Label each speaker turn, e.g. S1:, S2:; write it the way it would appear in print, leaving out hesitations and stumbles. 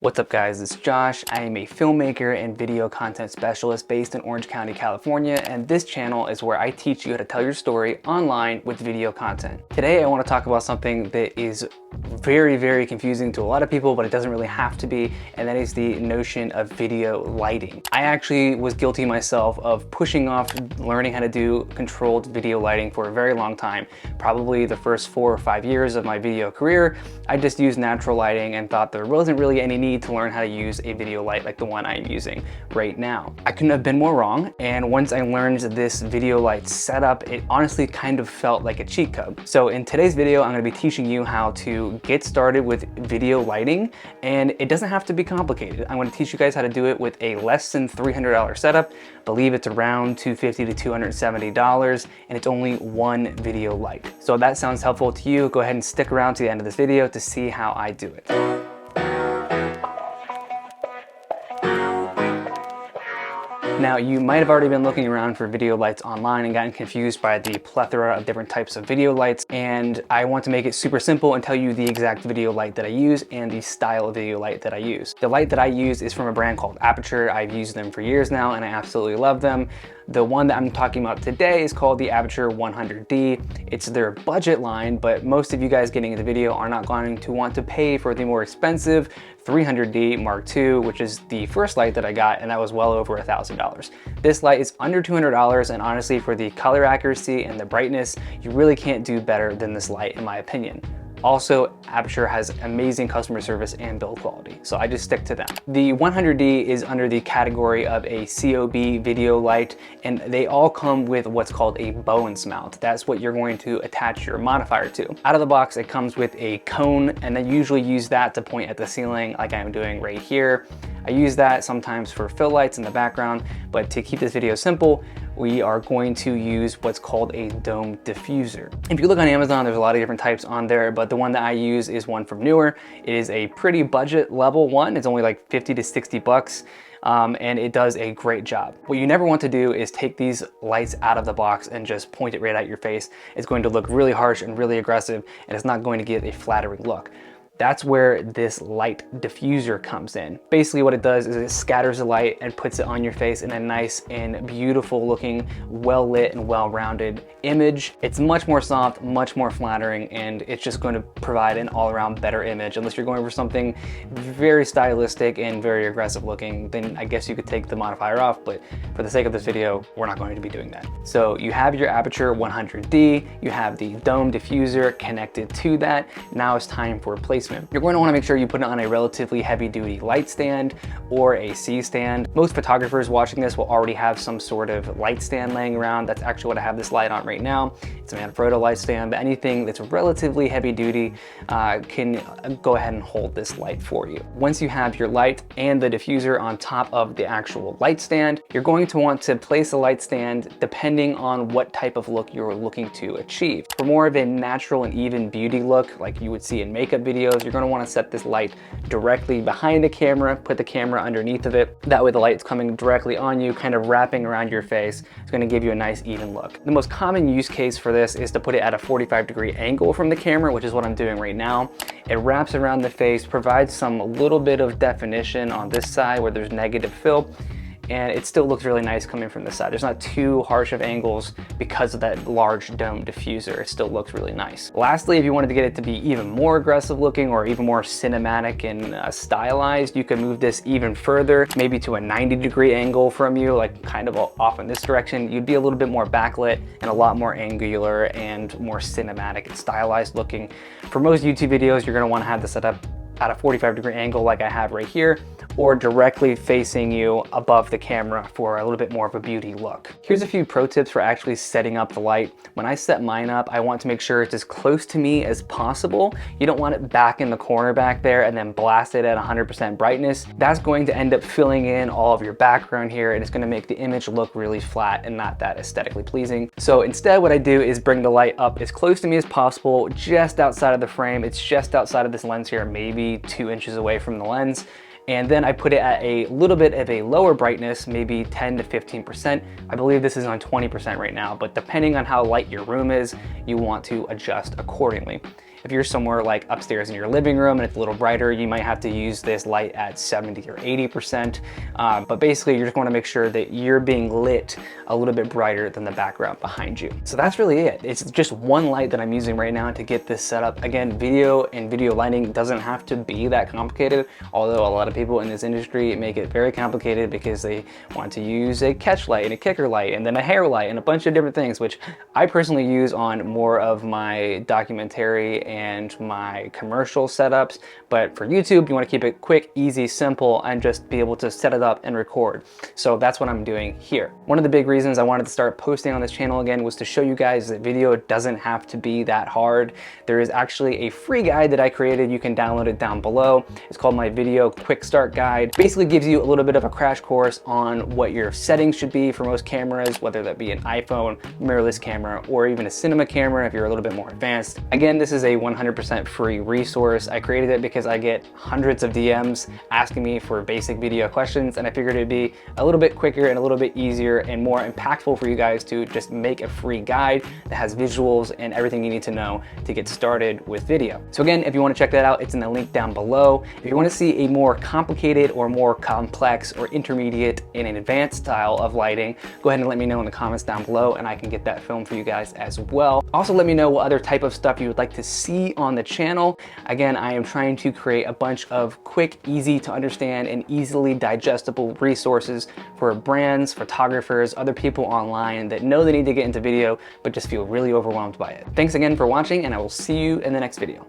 S1: What's up guys, it's Josh. I am a filmmaker and video content specialist based in Orange County, California, and this channel is where I teach you how to tell your story online with video content. Today I want to talk about something that is very confusing to a lot of people, but it doesn't really have to be, and that is the notion of video lighting. I actually was guilty myself of pushing off learning how to do controlled video lighting for a very long time. Probably the first 4 or 5 years of my video career, I just used natural lighting and thought there wasn't really any need to learn how to use a video light like the one I'm using right now. I couldn't have been more wrong, and once I learned this video light setup, it honestly kind of felt like a cheat code. So in today's video, I'm going to be teaching you how to get started with video lighting, and it doesn't have to be complicated. I'm going to teach you guys how to do it with a less than $300 setup. I believe it's around $250 to $270, and it's only one video light. So if that sounds helpful to you, go ahead and stick around to the end of this video to see how I do it. Now, you might have already been looking around for video lights online and gotten confused by the plethora of different types of video lights, and I want to make it super simple and tell you the exact video light that I use and the style of video light that I use. The light that I use is from a brand called Aputure. I've used them for years now and I absolutely love them. The one that I'm talking about today is called the Aputure 100D. It's their budget line, but most of you guys getting into video are not going to want to pay for the more expensive 300D Mark II, which is the first light that I got, and that was well over $1,000. This light is under $200, and honestly, for the color accuracy and the brightness, you really can't do better than this light in my opinion. Also, Aputure has amazing customer service and build quality, so I just stick to them. The 100D is under the category of a COB video light, and they all come with what's called a Bowens mount. That's what you're going to attach your modifier to. Out of the box, it comes with a cone, and I usually use that to point at the ceiling like I'm doing right here. I use that sometimes for fill lights in the background, but to keep this video simple, we are going to use what's called a dome diffuser. If you look on Amazon, there's a lot of different types on there, but the one that I use is one from Newer. It is a pretty budget level one. It's only like 50 to 60 bucks. And it does a great job. What you never want to do is take these lights out of the box and just point it right at your face. It's going to look really harsh and really aggressive, and it's not going to give a flattering look. That's where this light diffuser comes in. Basically what it does is it scatters the light and puts it on your face in a nice and beautiful looking, well lit and well-rounded image. It's much more soft, much more flattering, and it's just going to provide an all-around better image. Unless you're going for something very stylistic and very aggressive looking, then I guess you could take the modifier off, but for the sake of this video, we're not going to be doing that. So you have your Aputure 100D, you have the dome diffuser connected to that. Now it's time for placement. You're going to want to make sure you put it on a relatively heavy duty light stand or a C-stand. Most photographers watching this will already have some sort of light stand laying around. That's actually what I have this light on right now. It's a Manfrotto light stand, but anything that's relatively heavy duty can go ahead and hold this light for you. Once you have your light and the diffuser on top of the actual light stand, you're going to want to place the light stand depending on what type of look you're looking to achieve. For more of a natural and even beauty look like you would see in makeup videos, you're going to want to set this light directly behind the camera, put the camera underneath of it. That way the light's coming directly on you, kind of wrapping around your face. It's going to give you a nice even look. The most common use case for this is to put it at a 45-degree angle from the camera, which is what I'm doing right now. It wraps around the face, provides some little bit of definition on this side where there's negative fill, and it still looks really nice coming from the side. There's not too harsh of angles because of that large dome diffuser. It still looks really nice. Lastly, if you wanted to get it to be even more aggressive looking or even more cinematic and stylized, you could move this even further, maybe to a 90-degree angle from you, like kind of off in this direction. You'd be a little bit more backlit and a lot more angular and more cinematic and stylized looking. For most YouTube videos, you're gonna wanna have this set up at a 45-degree angle like I have right here, or directly facing you above the camera for a little bit more of a beauty look. Here's a few pro tips for actually setting up the light. When I set mine up, I want to make sure it's as close to me as possible. You don't want it back in the corner back there and then blast it at 100% brightness. That's going to end up filling in all of your background here, and it's going to make the image look really flat and not that aesthetically pleasing. So instead, what I do is bring the light up as close to me as possible, just outside of the frame. It's just outside of this lens here, maybe 2 inches away from the lens. And then I put it at a little bit of a lower brightness, maybe 10 to 15%. I believe this is on 20% right now, but depending on how light your room is, you want to adjust accordingly. If you're somewhere like upstairs in your living room and it's a little brighter, you might have to use this light at 70 or 80%. But basically you're just want to make sure that you're being lit a little bit brighter than the background behind you. So that's really it. It's just one light that I'm using right now to get this set up. Again, video and video lighting doesn't have to be that complicated, although a lot of people in this industry make it very complicated because they want to use a catch light and a kicker light and then a hair light and a bunch of different things, which I personally use on more of my documentary and my commercial setups. But for YouTube, you want to keep it quick, easy, simple, and just be able to set it up and record. So that's what I'm doing here. One of the big reasons I wanted to start posting on this channel again was to show you guys that video doesn't have to be that hard. There is actually a free guide that I created. You can download it down below. It's called my Video Quick Start Guide. Basically gives you a little bit of a crash course on what your settings should be for most cameras, whether that be an iPhone, mirrorless camera, or even a cinema camera if you're a little bit more advanced. Again, this is a 100% free resource. I created it because I get hundreds of DMs asking me for basic video questions, and I figured it'd be a little bit quicker and a little bit easier and more impactful for you guys to just make a free guide that has visuals and everything you need to know to get started with video. So again, if you want to check that out, it's in the link down below. If you want to see a more complicated or more complex or intermediate and an advanced style of lighting, go ahead and let me know in the comments down below and I can get that filmed for you guys as well. Also, let me know what other type of stuff you would like to see on the channel. Again, I am trying to create a bunch of quick, easy to understand and easily digestible resources for brands, photographers, other people online that know they need to get into video but just feel really overwhelmed by it. Thanks again for watching, and I will see you in the next video.